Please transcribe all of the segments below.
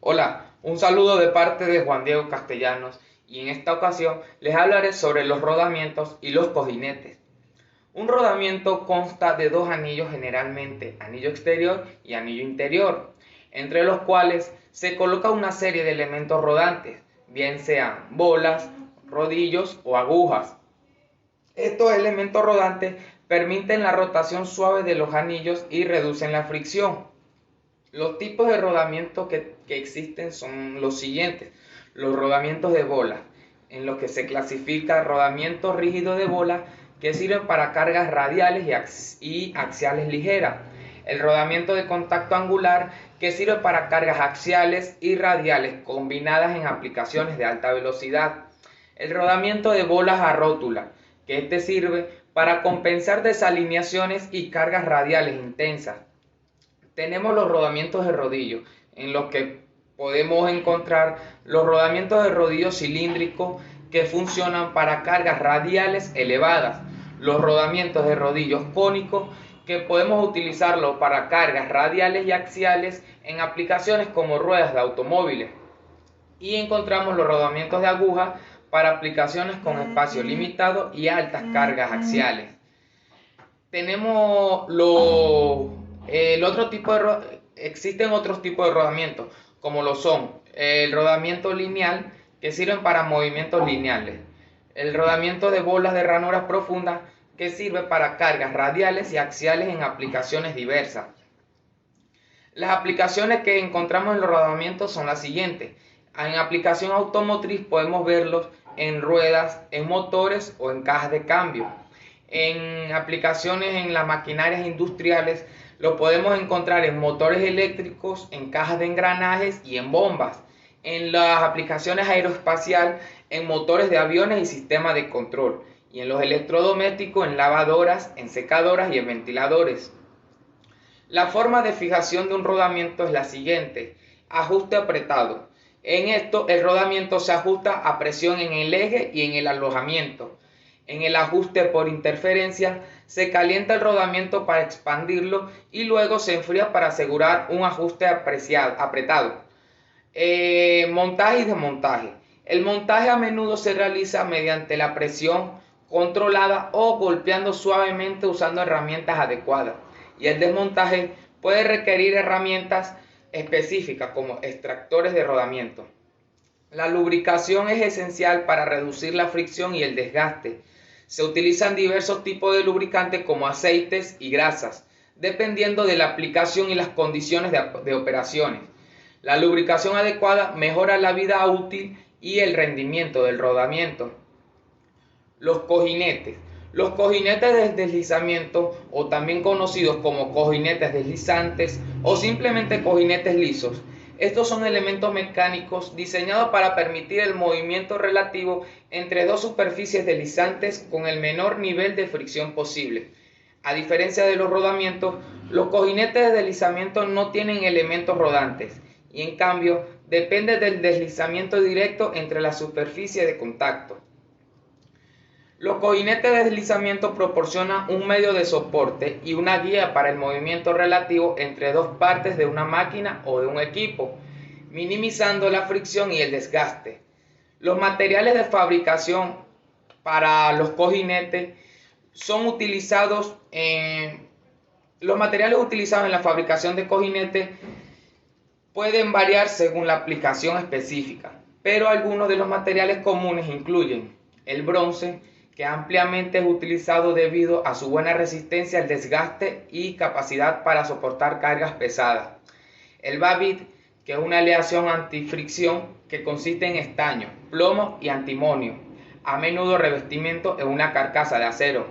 Hola, un saludo de parte de Juan Diego Castellanos y en esta ocasión les hablaré sobre los rodamientos y los cojinetes. Un rodamiento consta de dos anillos, generalmente anillo exterior y anillo interior, entre los cuales se coloca una serie de elementos rodantes, bien sean bolas, rodillos o agujas. Estos elementos rodantes permiten la rotación suave de los anillos y reducen la fricción. Los tipos de rodamientos que existen son los siguientes. Los rodamientos de bola, en los que se clasifica rodamiento rígido de bola, que sirven para cargas radiales y axiales ligeras. El rodamiento de contacto angular, que sirve para cargas axiales y radiales combinadas en aplicaciones de alta velocidad. El rodamiento de bolas a rótula, que este sirve para compensar desalineaciones y cargas radiales intensas. Tenemos los rodamientos de rodillo, en los que podemos encontrar los rodamientos de rodillo cilíndrico que funcionan para cargas radiales elevadas, los rodamientos de rodillos cónicos que podemos utilizarlo para cargas radiales y axiales en aplicaciones como ruedas de automóviles, y encontramos los rodamientos de aguja para aplicaciones con espacio limitado y altas cargas axiales. Tenemos el otro tipo existen otros tipos de rodamientos, como lo son el rodamiento lineal, que sirven para movimientos lineales, el rodamiento de bolas de ranuras profundas, que sirve para cargas radiales y axiales en aplicaciones diversas. Las aplicaciones que encontramos en los rodamientos son las siguientes. En aplicación automotriz podemos verlos en ruedas, en motores o en cajas de cambio. En aplicaciones en las maquinarias industriales lo podemos encontrar en motores eléctricos, en cajas de engranajes y en bombas. En las aplicaciones aeroespacial, en motores de aviones y sistemas de control. Y en los electrodomésticos, en lavadoras, en secadoras y en ventiladores. La forma de fijación de un rodamiento es la siguiente: ajuste apretado. En esto el rodamiento se ajusta a presión en el eje y en el alojamiento. En el ajuste por interferencia se calienta el rodamiento para expandirlo y luego se enfría para asegurar un ajuste apretado. Montaje y desmontaje. El montaje a menudo se realiza mediante la presión controlada o golpeando suavemente usando herramientas adecuadas. Y el desmontaje puede requerir herramientas específicas como extractores de rodamiento. La lubricación es esencial para reducir la fricción y el desgaste. Se utilizan diversos tipos de lubricantes como aceites y grasas, dependiendo de la aplicación y las condiciones de operaciones. La lubricación adecuada mejora la vida útil y el rendimiento del rodamiento. Los cojinetes. Los cojinetes de deslizamiento, o también conocidos como cojinetes deslizantes o simplemente cojinetes lisos. Estos son elementos mecánicos diseñados para permitir el movimiento relativo entre dos superficies deslizantes con el menor nivel de fricción posible. A diferencia de los rodamientos, los cojinetes de deslizamiento no tienen elementos rodantes y en cambio dependen del deslizamiento directo entre las superficies de contacto. Los cojinetes de deslizamiento proporcionan un medio de soporte y una guía para el movimiento relativo entre dos partes de una máquina o de un equipo, minimizando la fricción y el desgaste. Los materiales de fabricación para los cojinetes son utilizados los materiales utilizados en la fabricación de cojinetes pueden variar según la aplicación específica, pero algunos de los materiales comunes incluyen el bronce, que ampliamente es utilizado debido a su buena resistencia al desgaste y capacidad para soportar cargas pesadas. El babit, que es una aleación antifricción que consiste en estaño, plomo y antimonio, a menudo revestimiento en una carcasa de acero.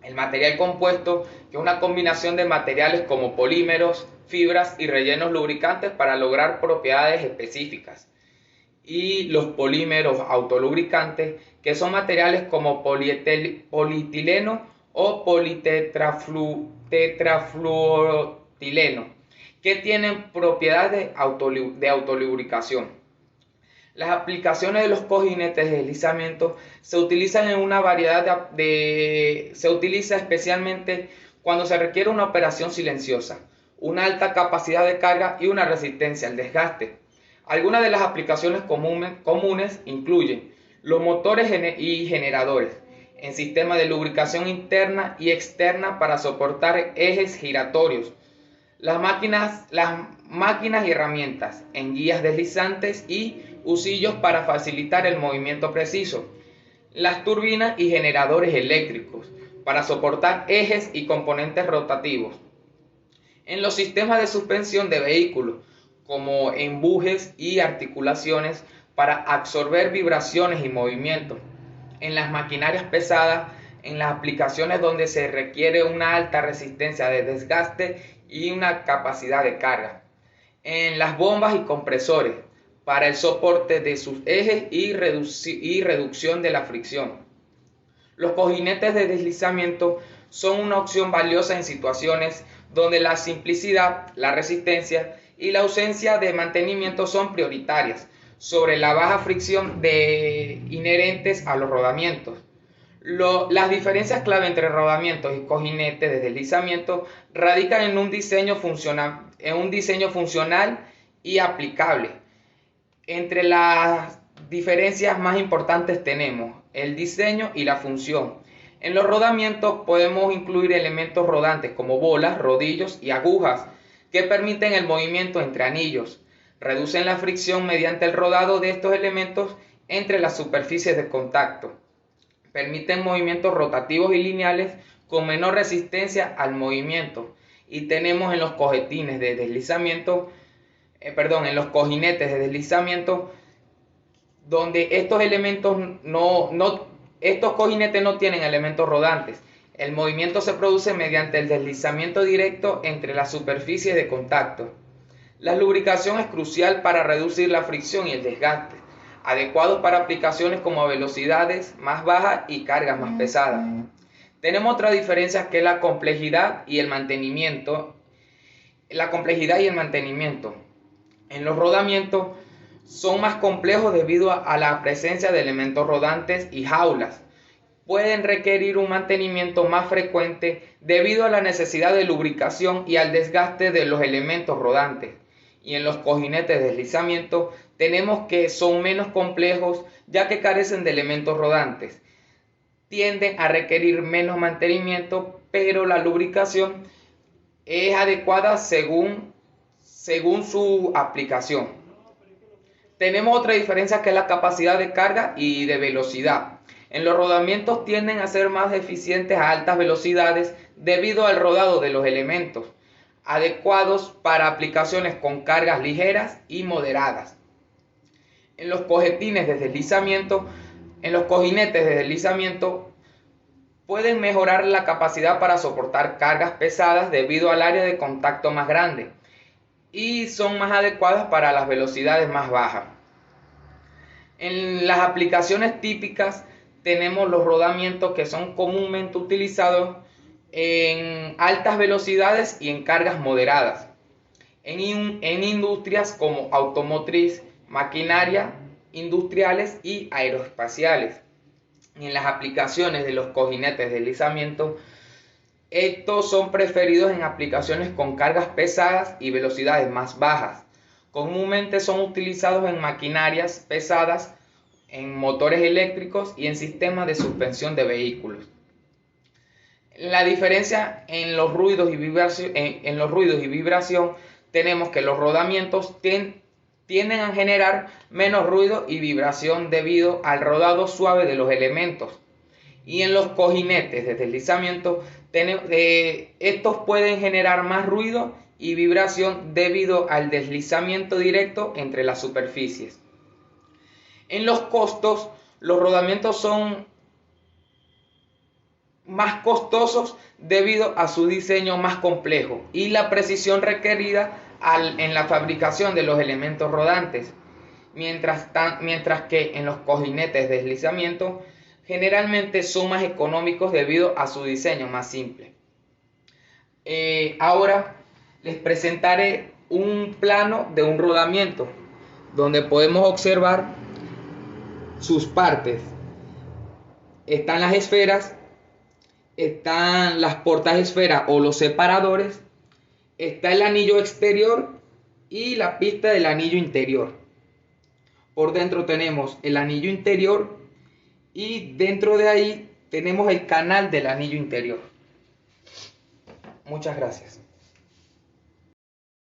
El material compuesto, que es una combinación de materiales como polímeros, fibras y rellenos lubricantes para lograr propiedades específicas. Y los polímeros autolubricantes, que son materiales como polietileno o politetrafluorotileno, que tienen propiedades de autolubricación. Las aplicaciones de los cojines de deslizamiento se utilizan en una variedad se utiliza especialmente cuando se requiere una operación silenciosa, una alta capacidad de carga y una resistencia al desgaste. Algunas de las aplicaciones comunes incluyen los motores y generadores en sistemas de lubricación interna y externa para soportar ejes giratorios, las máquinas y herramientas en guías deslizantes y husillos para facilitar el movimiento preciso, las turbinas y generadores eléctricos para soportar ejes y componentes rotativos, en los sistemas de suspensión de vehículos, como embujes y articulaciones para absorber vibraciones y movimientos, en las maquinarias pesadas, en las aplicaciones donde se requiere una alta resistencia de desgaste y una capacidad de carga, en las bombas y compresores para el soporte de sus ejes y reducción de la fricción. Los cojinetes de deslizamiento son una opción valiosa en situaciones donde la simplicidad, la resistencia y la ausencia de mantenimiento son prioritarias sobre la baja fricción inherentes a los rodamientos. Las diferencias clave entre rodamientos y cojinetes de deslizamiento radican en un diseño funcional y aplicable. Entre las diferencias más importantes tenemos el diseño y la función. En los rodamientos podemos incluir elementos rodantes como bolas, rodillos y agujas que permiten el movimiento entre anillos. Reducen la fricción mediante el rodado de estos elementos entre las superficies de contacto. Permiten movimientos rotativos y lineales con menor resistencia al movimiento. Y tenemos en los cojinetes de deslizamiento, donde estos cojinetes no tienen elementos rodantes. El movimiento se produce mediante el deslizamiento directo entre las superficies de contacto. La lubricación es crucial para reducir la fricción y el desgaste, adecuados para aplicaciones como a velocidades más bajas y cargas más pesadas. Tenemos otra diferencia que es la complejidad y el mantenimiento. En los rodamientos son más complejos debido a la presencia de elementos rodantes y jaulas. Pueden requerir un mantenimiento más frecuente debido a la necesidad de lubricación y al desgaste de los elementos rodantes. Y en los cojinetes de deslizamiento tenemos que son menos complejos ya que carecen de elementos rodantes. Tienden a requerir menos mantenimiento, pero la lubricación es adecuada según su aplicación. Tenemos otra diferencia que es la capacidad de carga y de velocidad. En los rodamientos tienden a ser más eficientes a altas velocidades debido al rodado de los elementos, adecuados para aplicaciones con cargas ligeras y moderadas. En los cojinetes de deslizamiento pueden mejorar la capacidad para soportar cargas pesadas debido al área de contacto más grande y son más adecuadas para las velocidades más bajas. En las aplicaciones típicas tenemos los rodamientos que son comúnmente utilizados en altas velocidades y en cargas moderadas. En industrias como automotriz, maquinaria, industriales y aeroespaciales. En las aplicaciones de los cojinetes de deslizamiento, estos son preferidos en aplicaciones con cargas pesadas y velocidades más bajas. Comúnmente son utilizados en maquinarias pesadas, en motores eléctricos y en sistemas de suspensión de vehículos. La diferencia en los ruidos y vibración, tenemos que los rodamientos tienden a generar menos ruido y vibración debido al rodado suave de los elementos. Y en los cojinetes de deslizamiento, estos pueden generar más ruido y vibración debido al deslizamiento directo entre las superficies. En los costos, los rodamientos son más costosos debido a su diseño más complejo y la precisión requerida en la fabricación de los elementos rodantes, mientras que en los cojinetes de deslizamiento generalmente son más económicos debido a su diseño más simple. Ahora les presentaré un plano de un rodamiento donde podemos observar sus partes. Están las esferas, están las portaesferas o los separadores, está el anillo exterior y la pista del anillo interior. Por dentro tenemos el anillo interior y dentro de ahí tenemos el canal del anillo interior. Muchas gracias.